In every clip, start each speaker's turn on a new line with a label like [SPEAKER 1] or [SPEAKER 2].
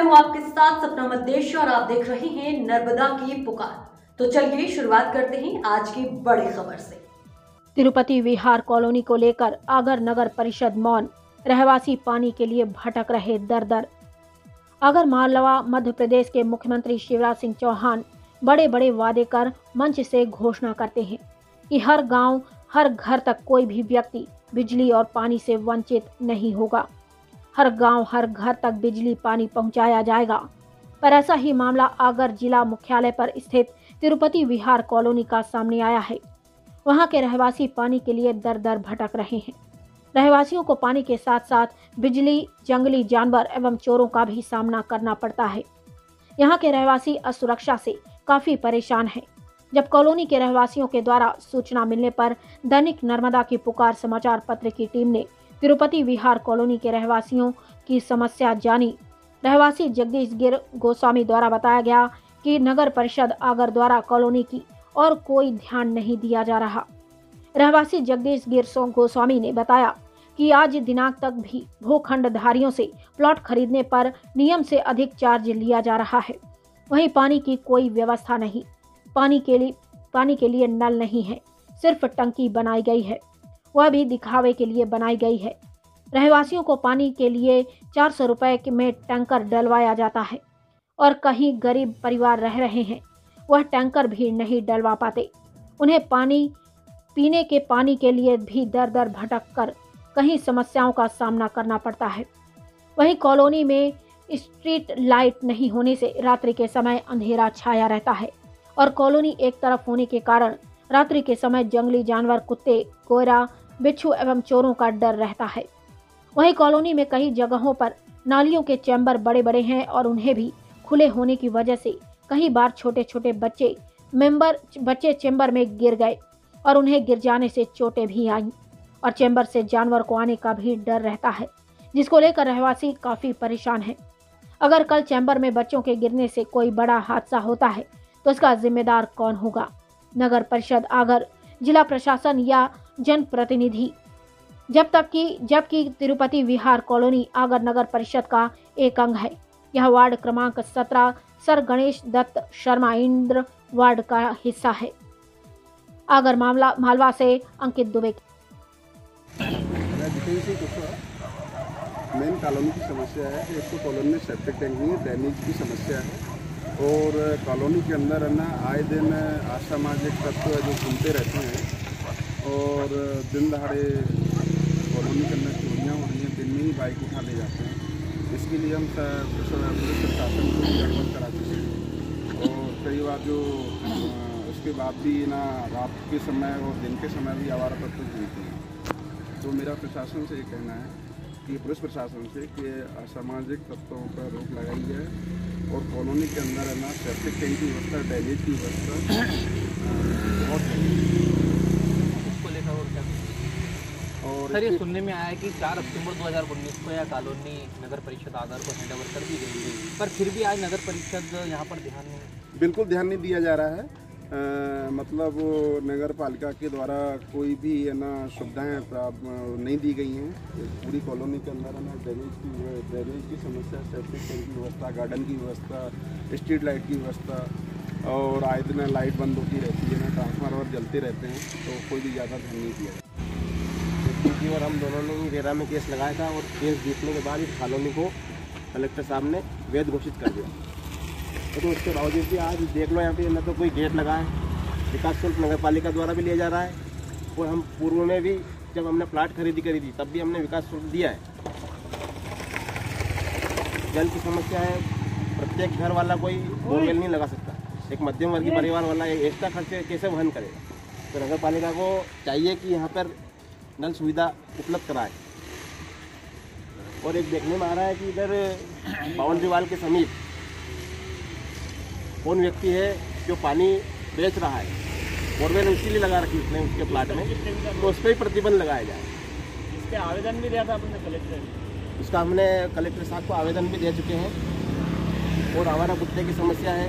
[SPEAKER 1] हूं आपके साथ सपना मद्देश और आप देख रहे हैं नर्मदा की पुकार। तो चलिए शुरुआत करते हैं आज की बड़ी खबर से।
[SPEAKER 2] तिरुपति विहार कॉलोनी को लेकर आगर नगर परिषद मौन, रहवासी पानी के लिए भटक रहे दर दर। आगर मालवा मध्य प्रदेश के मुख्यमंत्री शिवराज सिंह चौहान बड़े बड़े वादे कर मंच से घोषणा करते हैं कि हर गांव, हर घर तक कोई भी व्यक्ति बिजली और पानी से वंचित नहीं होगा। हर गांव, हर घर तक बिजली पानी पहुंचाया जाएगा। पर ऐसा ही मामला आगर जिला मुख्यालय पर स्थित तिरुपति विहार कॉलोनी का सामने आया है। वहां के रहवासी पानी के लिए दर दर भटक रहे हैं। रहवासियों को पानी के साथ साथ बिजली, जंगली जानवर एवं चोरों का भी सामना करना पड़ता है। यहाँ के रहवासी असुरक्षा से काफी परेशान हैं। जब कॉलोनी के रहवासियों के द्वारा सूचना मिलने पर दैनिक नर्मदा की पुकार समाचार पत्र की टीम ने तिरुपति विहार कॉलोनी के रहवासियों की समस्या जानी। रहवासी जगदीश गिर गोस्वामी द्वारा बताया गया कि नगर परिषद आगर द्वारा कॉलोनी की और कोई ध्यान नहीं दिया जा रहा। रहवासी जगदीश गिर गोस्वामी ने बताया कि आज दिनांक तक भी भूखंडधारियों से प्लॉट खरीदने पर नियम से अधिक चार्ज लिया जा रहा है। वहीं पानी की कोई व्यवस्था नहीं। पानी के लिए नल नहीं है, सिर्फ टंकी बनाई गई है, वह भी दिखावे के लिए बनाई गई है। रहवासियों को पानी के लिए 400 रुपए में टैंकर डलवाया जाता है और कहीं गरीब परिवार रह रहे हैं, वह टैंकर भी नहीं डलवा पाते। उन्हें पीने के पानी के लिए भी दर दर भटक कर कहीं समस्याओं का सामना करना पड़ता है। वहीं कॉलोनी में स्ट्रीट लाइट नहीं होने से रात्रि के समय अंधेरा छाया रहता है और कॉलोनी एक तरफ होने के कारण रात्रि के समय जंगली जानवर, कुत्ते, कोयरा, बिच्छू एवं चोरों का डर रहता है। वहीं कॉलोनी में कई जगहों पर नालियों के चैम्बर बड़े बड़े हैं और उन्हें भी खुले होने की वजह से कई बार छोटे छोटे बच्चे चैम्बर में गिर गए और उन्हें गिर जाने से चोटें भी आईं और चैम्बर से जानवर को आने का भी डर रहता है, जिसको लेकर रहवासी काफी परेशान हैं। अगर कल चैम्बर में बच्चों के गिरने से कोई बड़ा हादसा होता है तो इसका जिम्मेदार कौन होगा? नगर परिषद आगर, जिला प्रशासन या जनप्रतिनिधि? जबकि तिरुपति विहार कॉलोनी आगर नगर परिषद का एक अंग है। यह वार्ड क्रमांक 17 सर गणेश दत्त शर्मा इंद्र वार्ड का हिस्सा है। आगर मालवा से अंकित दुबे।
[SPEAKER 3] मेन कॉलोनी की समस्या है कि इसको कॉलोनी में सेप्टिक टैंक नहीं है, ड्रेनेज की समस्या है और कॉलोनी के अंदर है ना आए दिन असामाजिक तत्व जो घूमते रहते हैं और दिन दहाड़े कॉलोनी के अंदर चोरियाँ हो रही हैं, दिन में ही बाइक उठा ले जाते हैं। इसके लिए हम पुलिस प्रशासन को गड़बड़ करा चुके हैं और कई बार जो उसके बाद भी ना रात के समय और दिन के समय भी आवारा तत्व घूमते हैं। तो मेरा प्रशासन से ये कहना है कि पुलिस प्रशासन से कि असामाजिक तत्वों पर रोक लगाई जाए और कॉलोनी के अंदर है ना सेप्टिक टैंक की व्यवस्था, ड्रेनेज की व्यवस्था बहुत
[SPEAKER 4] उसको लेकर और क्या और सर ये सुनने में आया है कि 4 अक्टूबर 2019 को यह कॉलोनी नगर परिषद आगर को हैंडओवर कर दी गई थी, पर फिर भी आज नगर परिषद यहाँ पर ध्यान नहीं,
[SPEAKER 3] बिल्कुल ध्यान नहीं दिया जा रहा है। मतलब नगर पालिका के द्वारा कोई भी है ना सुविधाएँ नहीं दी गई हैं। पूरी कॉलोनी के अंदर है ना ड्रेनेज की समस्या, सेप्टिक टैंक की व्यवस्था, गार्डन की व्यवस्था, स्ट्रीट लाइट की व्यवस्था और आए दिन लाइट बंद होती रहती है ना, ट्रांसफार्मर जलते रहते हैं, तो कोई भी ज़्यादा ध्यान नहीं दिया।
[SPEAKER 5] और हम दोनों ने रेरा में केस लगाया था और केस जीतने के बाद इस कॉलोनी को कलेक्टर साहब ने वैध घोषित कर दिया। तो उसके बावजूद भी आज देख लो यहाँ पे न तो कोई गेट लगा है, विकास शुल्क नगर पालिका द्वारा भी लिया जा रहा है और हम पूर्व में भी जब हमने प्लाट खरीदी करी थी तब भी हमने विकास शुल्क दिया है। जल की समस्या है, प्रत्येक घर वाला कोई बोरवेल नहीं लगा सकता, एक मध्यम वर्गीय परिवार वाला एक्स्ट्रा खर्चे कैसे वहन करेगा? तो नगर पालिका को चाहिए कि यहाँ पर नल सुविधा उपलब्ध कराए। और एक देखने में आ रहा है कि इधर बाउंड्री वाल के समीप कौन व्यक्ति है जो पानी बेच रहा है, बोरवेल इसीलिए लगा रखी उसने उसके प्लाट में, तो उस पर भी प्रतिबंध लगाया जाए।
[SPEAKER 4] इसके आवेदन भी दिया था आपने कलेक्टर?
[SPEAKER 5] इसका हमने कलेक्टर साहब को आवेदन भी दे चुके हैं। और आवारा कुत्ते की समस्या है,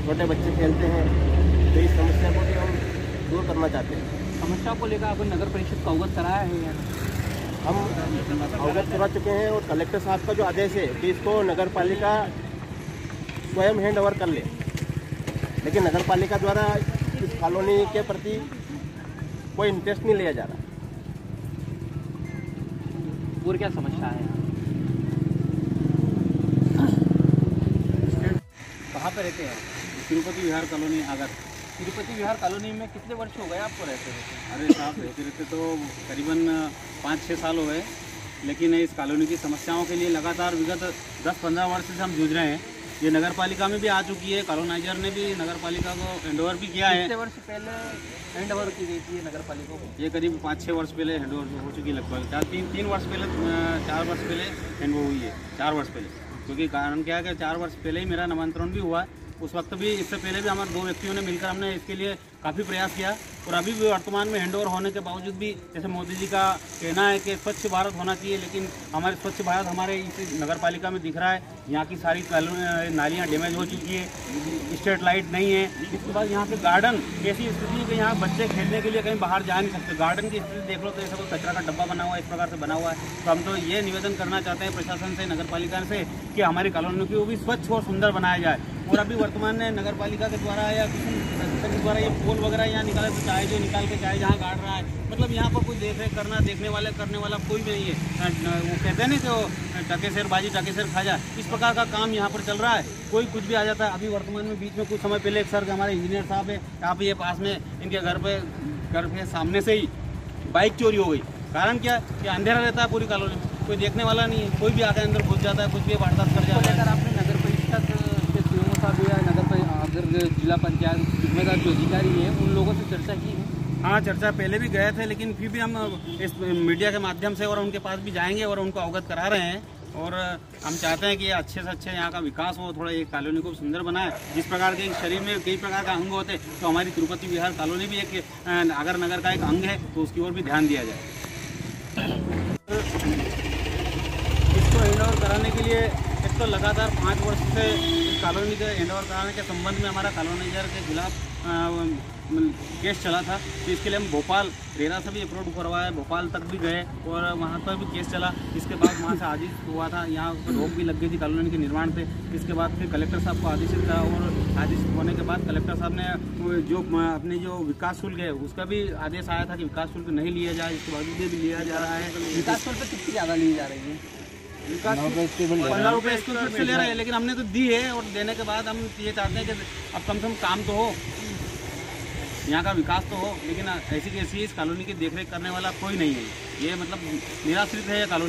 [SPEAKER 5] छोटे बच्चे खेलते हैं, तो इस समस्या को भी हम दूर करना चाहते हैं।
[SPEAKER 4] समस्या को लेकर आपने नगर परिषद को अवगत कराया है या?
[SPEAKER 5] हम अवगत करवा चुके हैं और कलेक्टर साहब का जो आदेश है कि इसको नगर पालिका स्वयं हैंड ओवर कर ले, लेकिन नगर पालिका द्वारा इस कॉलोनी के प्रति कोई इंटरेस्ट नहीं लिया जा रहा।
[SPEAKER 4] और क्या समस्या है? कहाँ पे रहते हैं?
[SPEAKER 6] तिरुपति विहार कॉलोनी आगर।
[SPEAKER 4] तिरुपति विहार कॉलोनी में कितने वर्ष हो गए आपको रहते रहते?
[SPEAKER 6] अरे साहब रहते रहते तो करीबन 5-6 साल हो गए, लेकिन इस कॉलोनी की समस्याओं के लिए लगातार विगत 10-15 वर्ष से हम जूझ रहे हैं। ये नगर पालिका में भी आ चुकी है, कॉलोनाइजर ने भी नगर पालिका को हैंडओवर भी किया है।
[SPEAKER 4] कितने वर्ष पहले हैंडओवर की गई थी नगर पालिका को?
[SPEAKER 6] ये करीब 5-6 वर्ष पहले हैंडओवर हो चुकी है, लगभग 3 वर्ष पहले 4 वर्ष पहले हैंडओवर हुई है। 4 वर्ष पहले, क्योंकि कारण क्या है कि 4 वर्ष पहले ही मेरा नामांतरण भी हुआ। उस वक्त भी, इससे पहले भी हमारे 2 व्यक्तियों ने मिलकर हमने इसके लिए काफ़ी प्रयास किया, और अभी भी वर्तमान में हैंडओवर होने के बावजूद भी, जैसे मोदी जी का कहना है कि स्वच्छ भारत होना चाहिए, लेकिन हमारे स्वच्छ भारत हमारे इस नगर पालिका में दिख रहा है। यहाँ की सारी नालियाँ डैमेज हो चुकी है, स्ट्रीट लाइट नहीं है। इसके बाद यहाँ पे गार्डन ऐसी स्थिति है कि यहाँ बच्चे खेलने के लिए कहीं बाहर जा नहीं सकते। गार्डन की स्थिति देख लो तो ऐसा कोई कचरा का डब्बा बना हुआ है, इस प्रकार से बना हुआ है। तो हम तो ये निवेदन करना चाहते हैं प्रशासन से, नगर पालिका से, कि हमारी कॉलोनी को भी स्वच्छ और सुंदर बनाया जाए। और अभी वर्तमान में नगर पालिका के द्वारा या किसी के द्वारा ये पोल वगैरह यहाँ निकाले तो चाहे जो निकाल के चाहे जहाँ गाड़ रहा है, मतलब यहाँ पर कोई देख रेख करना, देखने वाला कोई भी नहीं है। वो कहते हैं नहीं कि टकेसर बाजी टकेसर खा जा, इस प्रकार का काम यहाँ पर चल रहा है। कोई कुछ भी आ जाता है। अभी वर्तमान में बीच में कुछ समय पहले एक सर हमारे इंजीनियर साहब है यहाँ पे, ये पास में इनके घर पे सामने से ही बाइक चोरी हो गई। कारण क्या कि अंधेरा रहता है पूरी कॉलोनी में, कोई देखने वाला नहीं है, कोई भी आकर अंदर घुस जाता है, कुछ भी वारदात कर जाता है।
[SPEAKER 4] अगर आपने नगर परिषद के सीएमओ साहब या अगर जिला पंचायत जिम्मेदार जो अधिकारी है उन लोगों से चर्चा की है?
[SPEAKER 6] हाँ, चर्चा पहले भी गए थे, लेकिन फिर भी हम इस मीडिया के माध्यम से और उनके पास भी जाएंगे और उनको अवगत करा रहे हैं। और हम चाहते हैं कि अच्छे से अच्छे यहाँ का विकास हो, थोड़ा ये कॉलोनी को सुंदर बनाए। जिस प्रकार के शरीर में कई प्रकार का अंग होते हैं, तो हमारी तिरुपति विहार कॉलोनी भी एक आगर नगर का एक अंग है, तो उसकी ओर भी ध्यान दिया जाए। इसको हैंडओवर कराने के लिए एक तो लगातार 5 वर्ष से कॉलोनी के हैंडओवर कराने के संबंध में हमारा कॉलोनाइजर के खिलाफ केस चला था। तो इसके लिए हम भोपाल रेरा से भी अप्रोच करवाया, भोपाल तक भी गए और वहाँ पर भी केस चला। इसके बाद वहाँ से आदेश हुआ था, यहाँ पर रोक भी लग गई थी कॉलोनी के निर्माण पे। इसके बाद फिर कलेक्टर साहब को आदेशित करा, और आदेश होने के बाद कलेक्टर साहब ने जो अपने जो विकास शुल्क है उसका भी आदेश आया था कि विकास शुल्क नहीं लिया जाए, इसके बावजूद भी लिया जा रहा है।
[SPEAKER 4] विकास शुल्क कितनी ज़्यादा ली जा रही है?
[SPEAKER 6] 15 रुपये स्क्वायर फीट से ले रहे हैं, लेकिन हमने तो दी है, और देने के बाद हम ये चाहते हैं कि अब कम से कम काम तो हो, यहाँ का विकास तो हो। लेकिन ऐसी कैसी इस कॉलोनी की देखरेख करने वाला कोई नहीं है। ये मतलब निराश्रित है कॉलोनी।